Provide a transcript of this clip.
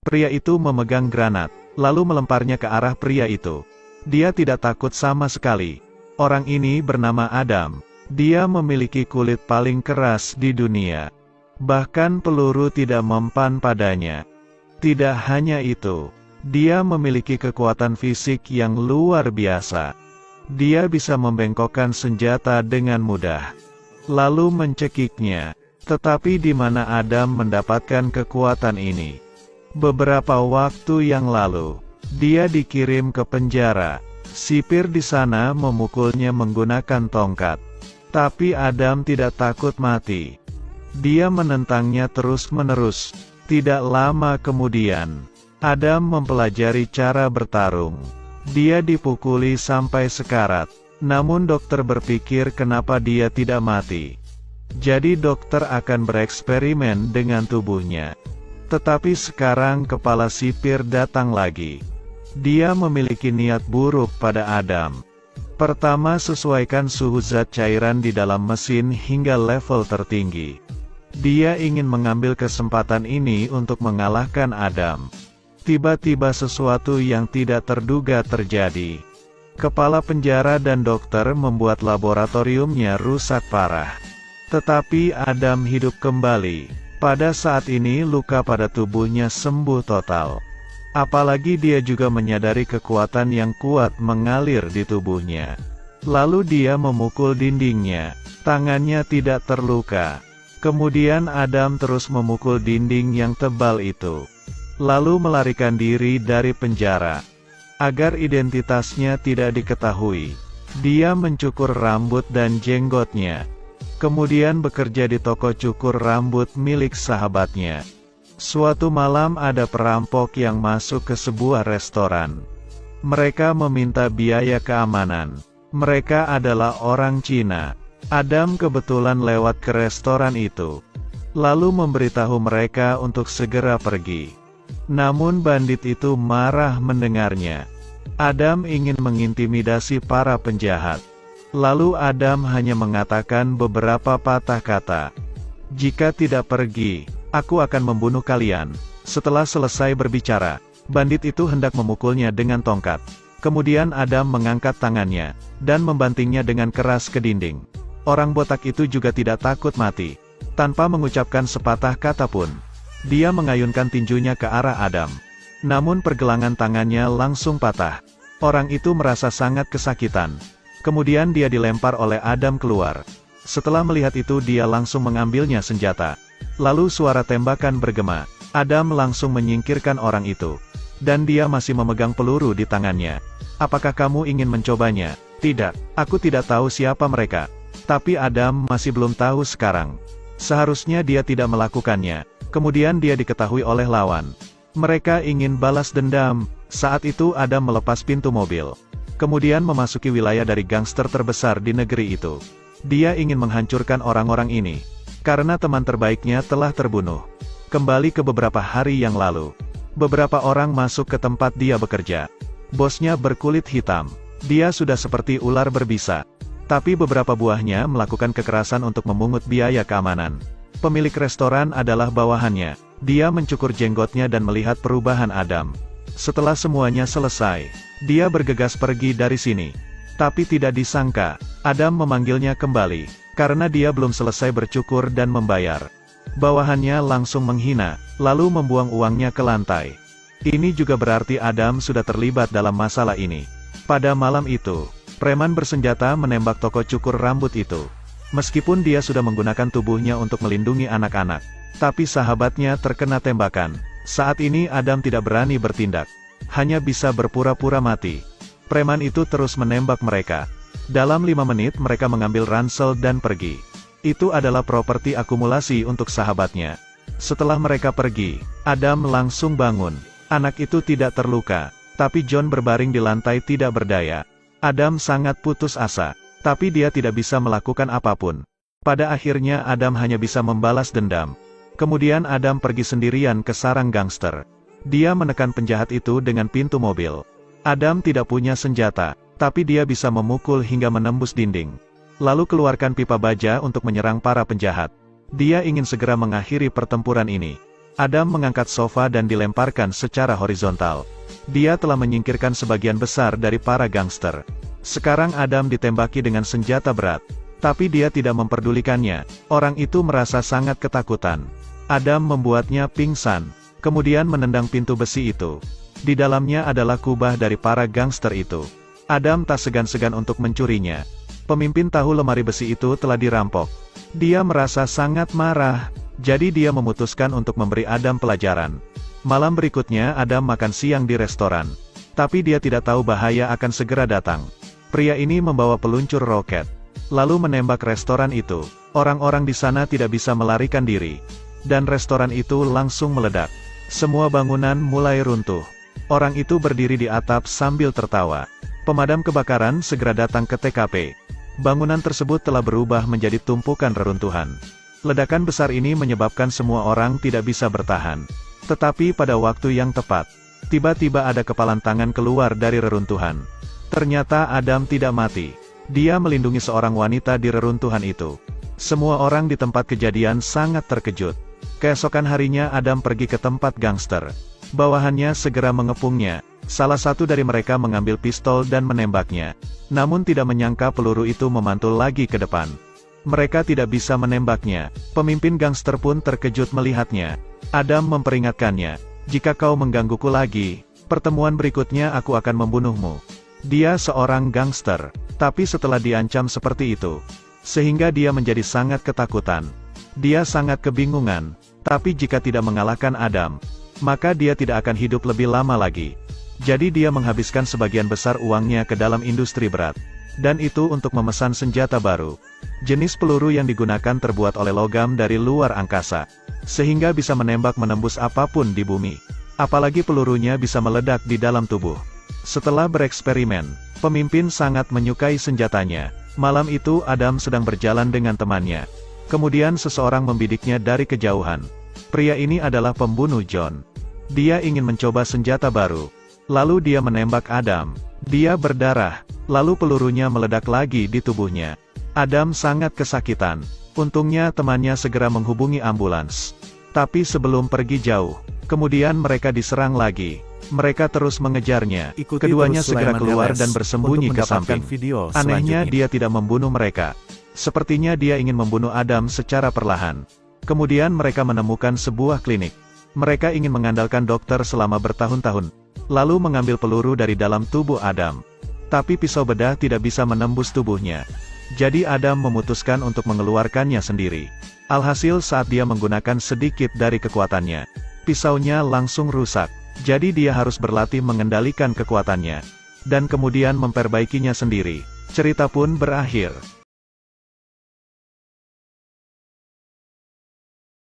Pria itu memegang granat, lalu melemparnya ke arah pria itu. Dia tidak takut sama sekali. Orang ini bernama Adam. Dia memiliki kulit paling keras di dunia. Bahkan peluru tidak mempan padanya. Tidak hanya itu, dia memiliki kekuatan fisik yang luar biasa. Dia bisa membengkokkan senjata dengan mudah, lalu mencekiknya. Tetapi di mana Adam mendapatkan kekuatan ini? Beberapa waktu yang lalu, dia dikirim ke penjara. Sipir di sana memukulnya menggunakan tongkat. Tapi Adam tidak takut mati. Dia menentangnya terus-menerus. Tidak lama kemudian, Adam mempelajari cara bertarung. Dia dipukuli sampai sekarat. Namun dokter berpikir kenapa dia tidak mati. Jadi dokter akan bereksperimen dengan tubuhnya. Tetapi sekarang kepala sipir datang lagi. Dia memiliki niat buruk pada Adam. Pertama, sesuaikan suhu zat cairan di dalam mesin hingga level tertinggi. Dia ingin mengambil kesempatan ini untuk mengalahkan Adam. Tiba-tiba sesuatu yang tidak terduga terjadi. Kepala penjara dan dokter membuat laboratoriumnya rusak parah. Tetapi Adam hidup kembali. Pada saat ini luka pada tubuhnya sembuh total. Apalagi dia juga menyadari kekuatan yang kuat mengalir di tubuhnya. Lalu dia memukul dindingnya. Tangannya tidak terluka. Kemudian Adam terus memukul dinding yang tebal itu. Lalu melarikan diri dari penjara. Agar identitasnya tidak diketahui, dia mencukur rambut dan jenggotnya. Kemudian bekerja di toko cukur rambut milik sahabatnya. Suatu malam ada perampok yang masuk ke sebuah restoran. Mereka meminta biaya keamanan. Mereka adalah orang Cina. Adam kebetulan lewat ke restoran itu. Lalu memberitahu mereka untuk segera pergi. Namun bandit itu marah mendengarnya. Adam ingin mengintimidasi para penjahat. Lalu Adam hanya mengatakan beberapa patah kata. Jika tidak pergi, aku akan membunuh kalian. Setelah selesai berbicara, bandit itu hendak memukulnya dengan tongkat. Kemudian Adam mengangkat tangannya, dan membantingnya dengan keras ke dinding. Orang botak itu juga tidak takut mati. Tanpa mengucapkan sepatah kata pun, dia mengayunkan tinjunya ke arah Adam. Namun pergelangan tangannya langsung patah. Orang itu merasa sangat kesakitan. Kemudian dia dilempar oleh Adam keluar. Setelah melihat itu dia langsung mengambilnya senjata. Lalu suara tembakan bergema. Adam langsung menyingkirkan orang itu. Dan dia masih memegang peluru di tangannya. Apakah kamu ingin mencobanya? Tidak, aku tidak tahu siapa mereka. Tapi Adam masih belum tahu sekarang. Seharusnya dia tidak melakukannya. Kemudian dia diketahui oleh lawan. Mereka ingin balas dendam. Saat itu Adam melepas pintu mobil. Kemudian memasuki wilayah dari gangster terbesar di negeri itu. Dia ingin menghancurkan orang-orang ini. Karena teman terbaiknya telah terbunuh. Kembali ke beberapa hari yang lalu. Beberapa orang masuk ke tempat dia bekerja. Bosnya berkulit hitam. Dia sudah seperti ular berbisa. Tapi beberapa buahnya melakukan kekerasan untuk memungut biaya keamanan. Pemilik restoran adalah bawahannya. Dia mencukur jenggotnya dan melihat perubahan Adam. Setelah semuanya selesai, dia bergegas pergi dari sini. Tapi tidak disangka, Adam memanggilnya kembali, karena dia belum selesai bercukur dan membayar. Bawahannya langsung menghina, lalu membuang uangnya ke lantai. Ini juga berarti Adam sudah terlibat dalam masalah ini. Pada malam itu, preman bersenjata menembak toko cukur rambut itu. Meskipun dia sudah menggunakan tubuhnya untuk melindungi anak-anak, tapi sahabatnya terkena tembakan. Saat ini Adam tidak berani bertindak. Hanya bisa berpura-pura mati. Preman itu terus menembak mereka. Dalam 5 menit mereka mengambil ransel dan pergi. Itu adalah properti akumulasi untuk sahabatnya. Setelah mereka pergi, Adam langsung bangun. Anak itu tidak terluka, tapi John berbaring di lantai tidak berdaya. Adam sangat putus asa, tapi dia tidak bisa melakukan apapun. Pada akhirnya Adam hanya bisa membalas dendam. Kemudian Adam pergi sendirian ke sarang gangster. Dia menekan penjahat itu dengan pintu mobil. Adam tidak punya senjata, tapi dia bisa memukul hingga menembus dinding. Lalu keluarkan pipa baja untuk menyerang para penjahat. Dia ingin segera mengakhiri pertempuran ini. Adam mengangkat sofa dan dilemparkan secara horizontal. Dia telah menyingkirkan sebagian besar dari para gangster. Sekarang Adam ditembaki dengan senjata berat. Tapi dia tidak memperdulikannya. Orang itu merasa sangat ketakutan. Adam membuatnya pingsan, kemudian menendang pintu besi itu. Di dalamnya adalah kubah dari para gangster itu. Adam tak segan-segan untuk mencurinya. Pemimpin tahu lemari besi itu telah dirampok. Dia merasa sangat marah, jadi dia memutuskan untuk memberi Adam pelajaran. Malam berikutnya Adam makan siang di restoran. Tapi dia tidak tahu bahaya akan segera datang. Pria ini membawa peluncur roket, lalu menembak restoran itu. Orang-orang di sana tidak bisa melarikan diri. Dan restoran itu langsung meledak. Semua bangunan mulai runtuh. Orang itu berdiri di atap sambil tertawa. Pemadam kebakaran segera datang ke TKP. Bangunan tersebut telah berubah menjadi tumpukan reruntuhan. Ledakan besar ini menyebabkan semua orang tidak bisa bertahan. Tetapi pada waktu yang tepat, tiba-tiba ada kepalan tangan keluar dari reruntuhan. Ternyata Adam tidak mati. Dia melindungi seorang wanita di reruntuhan itu. Semua orang di tempat kejadian sangat terkejut. Keesokan harinya Adam pergi ke tempat gangster. Bawahannya segera mengepungnya. Salah satu dari mereka mengambil pistol dan menembaknya. Namun tidak menyangka peluru itu memantul lagi ke depan. Mereka tidak bisa menembaknya. Pemimpin gangster pun terkejut melihatnya. Adam memperingatkannya, "Jika kau menggangguku lagi, pertemuan berikutnya aku akan membunuhmu." Dia seorang gangster, tapi setelah diancam seperti itu, sehingga dia menjadi sangat ketakutan. Dia sangat kebingungan, tapi jika tidak mengalahkan Adam, maka dia tidak akan hidup lebih lama lagi. Jadi dia menghabiskan sebagian besar uangnya ke dalam industri berat. Dan itu untuk memesan senjata baru. Jenis peluru yang digunakan terbuat oleh logam dari luar angkasa, sehingga bisa menembak menembus apapun di bumi. Apalagi pelurunya bisa meledak di dalam tubuh. Setelah bereksperimen, pemimpin sangat menyukai senjatanya. Malam itu Adam sedang berjalan dengan temannya. Kemudian seseorang membidiknya dari kejauhan. Pria ini adalah pembunuh John. Dia ingin mencoba senjata baru. Lalu dia menembak Adam. Dia berdarah. Lalu pelurunya meledak lagi di tubuhnya. Adam sangat kesakitan. Untungnya temannya segera menghubungi ambulans. Tapi sebelum pergi jauh, kemudian mereka diserang lagi. Mereka terus mengejarnya. Keduanya segera keluar dan bersembunyi ke samping. Anehnya dia tidak membunuh mereka. Sepertinya dia ingin membunuh Adam secara perlahan. Kemudian mereka menemukan sebuah klinik. Mereka ingin mengandalkan dokter selama bertahun-tahun. Lalu mengambil peluru dari dalam tubuh Adam. Tapi pisau bedah tidak bisa menembus tubuhnya. Jadi Adam memutuskan untuk mengeluarkannya sendiri. Alhasil saat dia menggunakan sedikit dari kekuatannya, pisaunya langsung rusak. Jadi dia harus berlatih mengendalikan kekuatannya. Dan kemudian memperbaikinya sendiri. Cerita pun berakhir.